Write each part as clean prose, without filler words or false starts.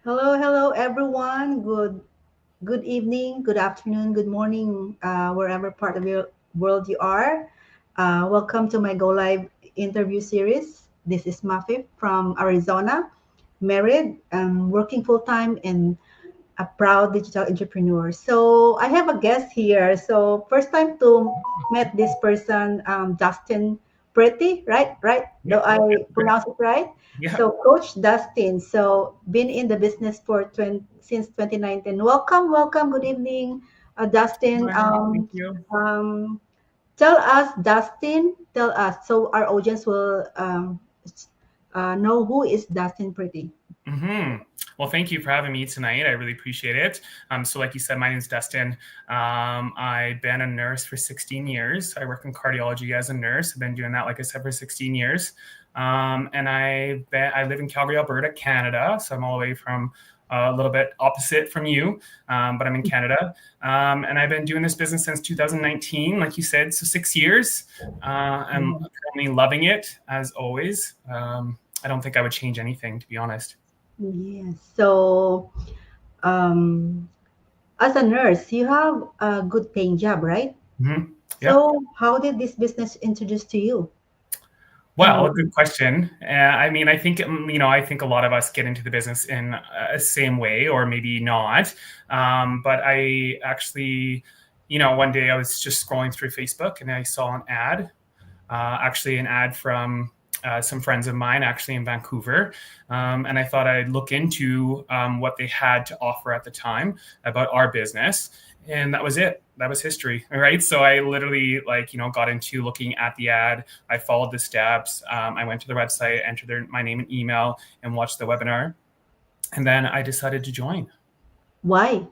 Hello, everyone. Good evening, good afternoon, good morning, wherever part of your world you are. Welcome to my Go Live interview series. This is Mafi from Arizona, married, working full time, and a proud digital entrepreneur. So I have a guest here. So first time to met this person, Dustin Pretty, right? Right? Do Yep, I yep, great. pronounce it right? Yeah. So Coach Dustin. So been in the business for 20, since 2019. Welcome. Good evening, Dustin. Hi, thank you. Tell us, Dustin. Tell us so our audience will know who is Dustin Pretty. hmm Well, thank you for having me tonight. I really appreciate it. So like you said, my name is Dustin. I've been a nurse for 16 years. I work in cardiology as a nurse. I've been doing that, like I said, for 16 years. And I live in Calgary, Alberta, Canada. So I'm all the way from a little bit opposite from you, but I'm in Canada. And I've been doing this business since 2019, like you said, so 6 years. I'm currently loving it as always. I don't think I would change anything, to be honest. Yes. So, um, as a nurse, you have a good paying job, right? Yeah. So, how did this business introduce to you? Well, a good question. I mean, I think I think a lot of us get into the business in a same way, or maybe not. But I actually, one day I was just scrolling through Facebook and I saw an ad, actually an ad from some friends of mine, actually in Vancouver, and I thought I'd look into what they had to offer at the time about our business, and that was it. That was history, right? So I literally got into looking at the ad. I followed the steps. I went to the website, entered my name and email, and watched the webinar, and then I decided to join. Why?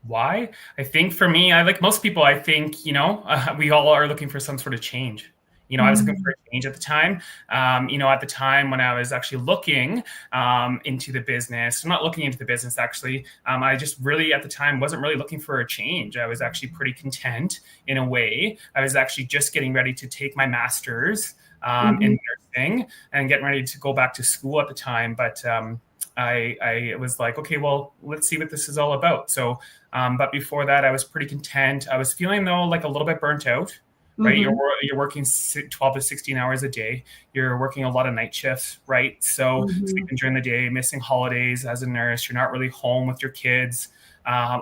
Why? I think for me, I like most people, I think, we all are looking for some sort of change. I was looking for Mm, a change at the time. At the time when I was actually looking into the business, I'm not looking into the business actually. I just really at the time wasn't really looking for a change. I was actually pretty content in a way. I was actually just getting ready to take my master's mhm, in nursing and getting ready to go back to school at the time. But I was like, okay, well, let's see what this is all about. So but before that, I was pretty content. I was feeling though like a little bit burnt out. Right, mhm, you're working 12 to 16 hours a day. You're working a lot of night shifts, right? So mhm. sleeping during the day, missing holidays as a nurse. You're not really home with your kids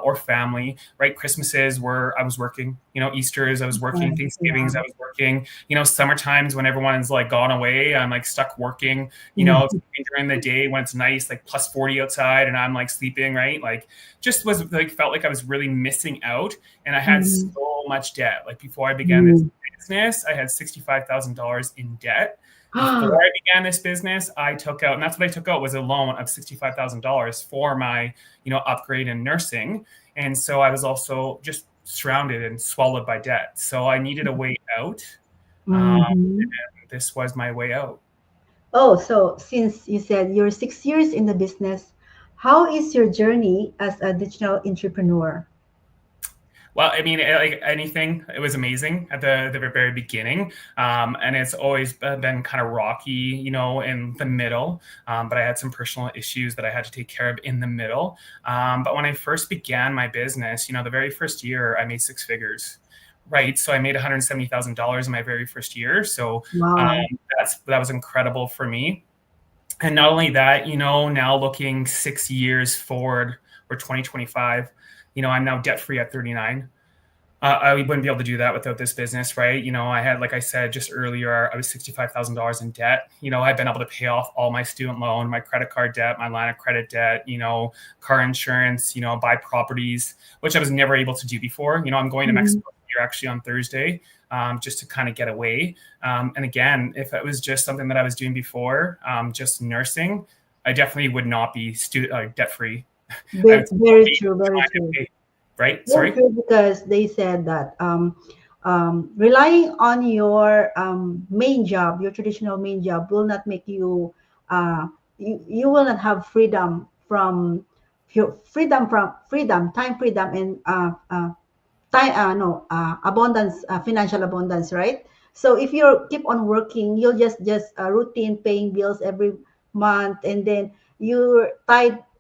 or family, right? Christmases where I was working, Easter's I was working, Right, Thanksgivings yeah. I was working, summer times when everyone's like gone away, I'm like stuck working, Mhm, during the day when it's nice, like plus 40 outside, and I'm like sleeping, right? Like just was like felt like I was really missing out, and I had mhm, so much debt. Like before I began this mhm. business, I had $65,000 in debt. Before I began this business, I took out, and that's what I took out was a loan of $65,000 for my, upgrade in nursing. And so I was also just surrounded and swallowed by debt. So I needed a way out. Um, Mhm. this was my way out. Oh, so since you said you're 6 years in the business, how is your journey as a digital entrepreneur? Well, I mean, like anything, it was amazing at the very beginning, and it's always been kind of rocky, in the middle. But I had some personal issues that I had to take care of in the middle. But when I first began my business, the very first year, I made six figures. Right, so I made $170,000 in my very first year. So um, Wow. that was incredible for me. And not only that, now looking 6 years forward, or 2025, I'm now debt free at 39. I wouldn't be able to do that without this business, right? I had, like I said just earlier, I was $65,000 in debt. I've been able to pay off all my student loan, my credit card debt, my line of credit debt, car insurance, buy properties, which I was never able to do before. I'm going to Mhm. Mexico here actually on Thursday, just to kind of get away. And again, if it was just something that I was doing before, just nursing, I definitely would not be debt free. I would still Very be true, very trying to true. pay, right? Very Sorry. true because they said that relying on your main job, your traditional main job, will not make you, you will not have freedom, time freedom, and time no abundance, financial abundance, right? So if you keep on working, you'll just routine paying bills every month, and then you're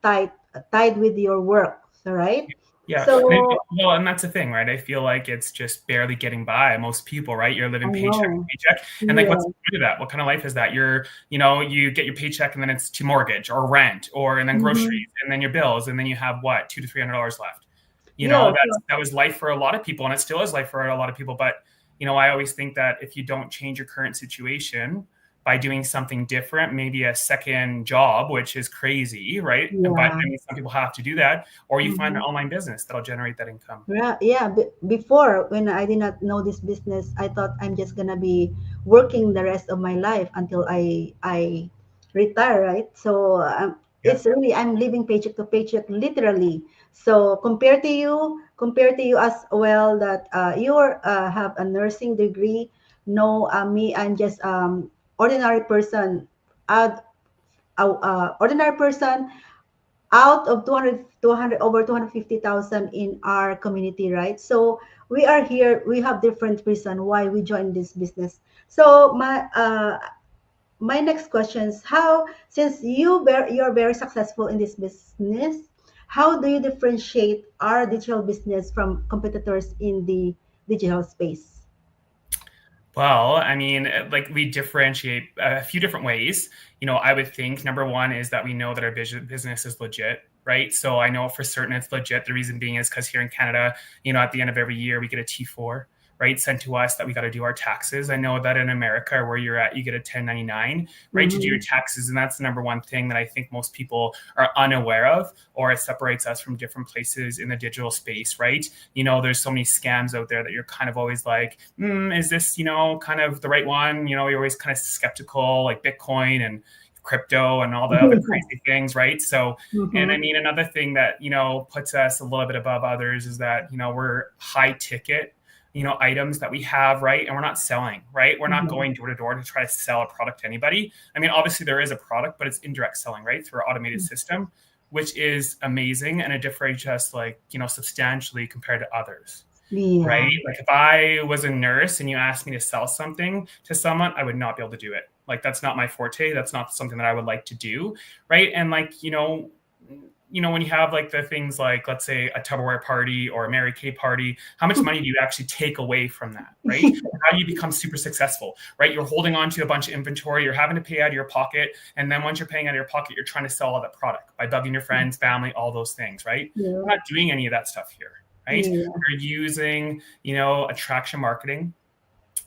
tied with your work, right? Yeah. So Well, and that's the thing, right? I feel like it's just barely getting by. Most people, right? You're I living paycheck to know. paycheck. And like, what's Yeah. the point of that? What kind of life is that? You get your paycheck and then it's to mortgage or rent and then Mm-hmm. groceries and then your bills. And then you have what, $200 to $300 left. Yeah. That was life for a lot of people, and it still is life for a lot of people. But, I always think that if you don't change your current situation by doing something different, maybe a second job, which is crazy, right? But Yeah. I mean, some people have to do that, or you find an Mhm. online business that'll generate that income. Yeah, yeah. Before, when I did not know this business, I thought I'm just gonna be working the rest of my life until I retire, right? So Yeah. it's really I'm living paycheck to paycheck, literally. So compared to you as well, that you have a nursing degree. No, me, I'm just ordinary person. Ordinary person out of 200 over 250,000 in our community, right? So we are here, we have different reason why we joined this business. So my next question is, how, since you're very successful in this business, how do you differentiate our digital business from competitors in the digital space? Well, I mean, like we differentiate a few different ways. I would think number one is that we know that our business is legit, right? So I know for certain it's legit. The reason being is because here in Canada, at the end of every year, we get a T4, right, sent to us that we got to do our taxes. I know that in America, where you're at, you get a 1099, right, to do your Mm-hmm. taxes. And that's the number one thing that I think most people are unaware of, or it separates us from different places in the digital space, right? There's so many scams out there that you're kind of always like, is this, kind of the right one? You're always kind of skeptical, like Bitcoin and crypto and all the other crazy things, right? So, and I Mm-hmm. mean, another thing that, puts us a little bit above others is that, we're high ticket, items that we have, right? And we're not selling, right? We're not Mm-hmm. going door to door to try to sell a product to anybody. I mean, obviously there is a product, but it's indirect selling, right? Through our automated system, which is amazing. And it differentiates us like, substantially compared to others, right? Yeah. Like if I was a nurse and you asked me to sell something to someone, I would not be able to do it. Like that's not my forte. That's not something that I would like to do, right? And like, when you have like the things like, let's say a Tupperware party or a Mary Kay party, how much money do you actually take away from that, right? How do you become super successful, right? You're holding on to a bunch of inventory, you're having to pay out of your pocket. And then once you're paying out of your pocket, you're trying to sell all that product by bugging your friends, family, all those things, right? Yeah. We're not doing any of that stuff here, right? Yeah. We're using, attraction marketing,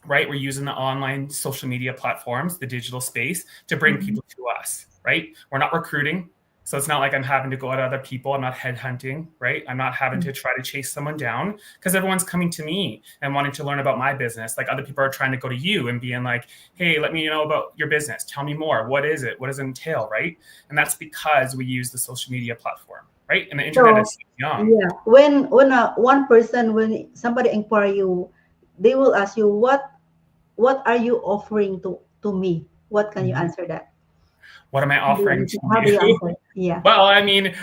right? We're using the online social media platforms, the digital space to bring Mhm. people to us, right? We're not recruiting. So it's not like I'm having to go at other people. I'm not headhunting, right? I'm not having to try to chase someone down because everyone's coming to me and wanting to learn about my business. Like other people are trying to go to you and being like, hey, let me know about your business. Tell me more. What is it? What does it entail, right? And that's because we use the social media platform, right? And the internet So is young. yeah, when one person, when somebody inquire you, they will ask you, what are you offering to me? What can you Mhm. answer that? What am I How do you offering answer? to How do you you? answer? Yeah. Well, I mean,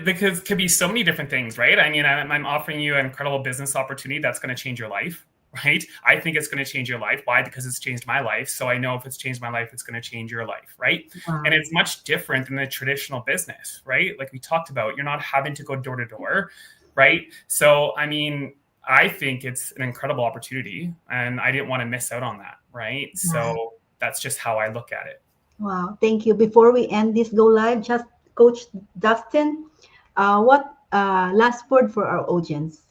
because could be so many different things, right? I mean, I'm offering you an incredible business opportunity that's going to change your life, right? I think it's going to change your life. Why? Because it's changed my life. So I know if it's changed my life, it's going to change your life, right? And Wow. it's much different than the traditional business, right? Like we talked about, you're not having to go door to door, right? So, I mean, I think it's an incredible opportunity and I didn't want to miss out on that, right? Wow. So that's just how I look at it. Wow. Thank you. Before we end this go live, just Coach Dustin, what last word for our audience?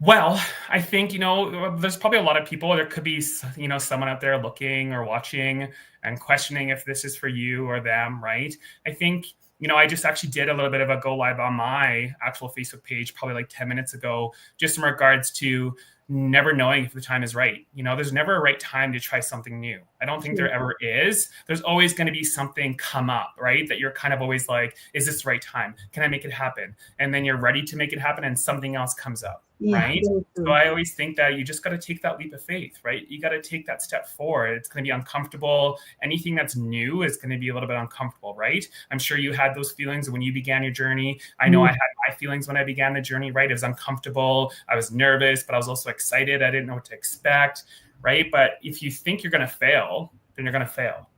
Well, I think, there's probably a lot of people. There could be, someone out there looking or watching and questioning if this is for you or them, right? I think, I just actually did a little bit of a go live on my actual Facebook page probably like 10 minutes ago, just in regards to never knowing if the time is right. There's never a right time to try something new. I don't think there True. ever is. There's always going to be something come up, right? That you're kind of always like, is this the right time? Can I make it happen? And then you're ready to make it happen and something else comes up, Yeah, right? very So true. I always think that you just got to take that leap of faith, right? You got to take that step forward. It's going to be uncomfortable. Anything that's new is going to be a little bit uncomfortable, right? I'm sure you had those feelings when you began your journey. I know I Mm. had my feelings when I began the journey, right? It was uncomfortable. I was nervous, but I was also excited. I didn't know what to expect, right? But if you think you're going to fail, then you're going to fail,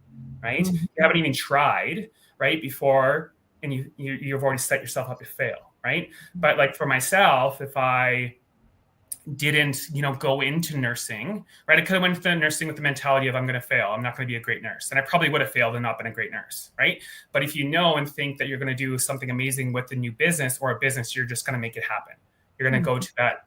right? Mm. You haven't even tried, right? Before and you've already set yourself up to fail, right? But like for myself, if I didn't, go into nursing, right? I could have went into nursing with the mentality of I'm going to fail. I'm not going to be a great nurse. And I probably would have failed and not been a great nurse, right? But if you know and think that you're going to do something amazing with a new business or a business, you're just going to make it happen. You're going to go to that,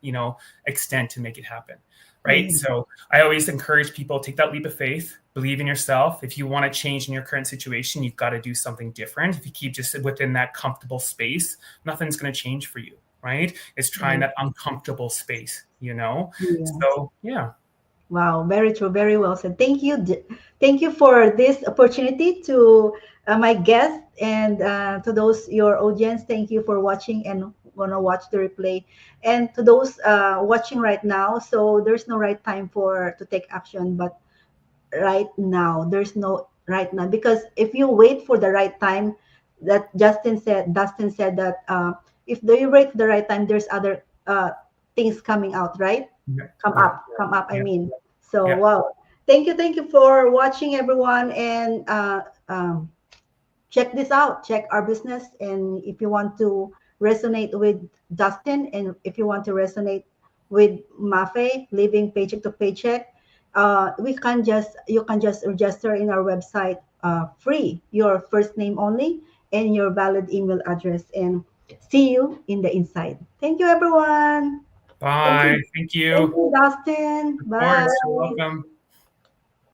extent to make it happen, right? Mm. So I always encourage people, take that leap of faith, believe in yourself. If you want to change in your current situation, you've got to do something different. If you keep just within that comfortable space, nothing's going to change for you, right? It's trying that uncomfortable space. Yes. So yeah. Wow, very true, very well said. Thank you, thank you for this opportunity to my guest and to those your audience. Thank you for watching and gonna watch the replay, and to those watching right now. So there's no right time for to take action, but right now there's no right now, because if you wait for the right time, that Dustin said that if you wait for the right time, there's other things coming out, right? Yeah. Come up, I Yeah. mean. So Yeah. wow, thank you for watching, everyone, and check this out, check our business. And if you want to resonate with Dustin, and if you want to resonate with Mafe, living paycheck to paycheck, you can just register in our website, free, your first name only and your valid email address, and see you in the inside. Thank you, everyone. Thank Bye. you. Thank Thank you. you, Dustin. Of Bye. course. You're welcome.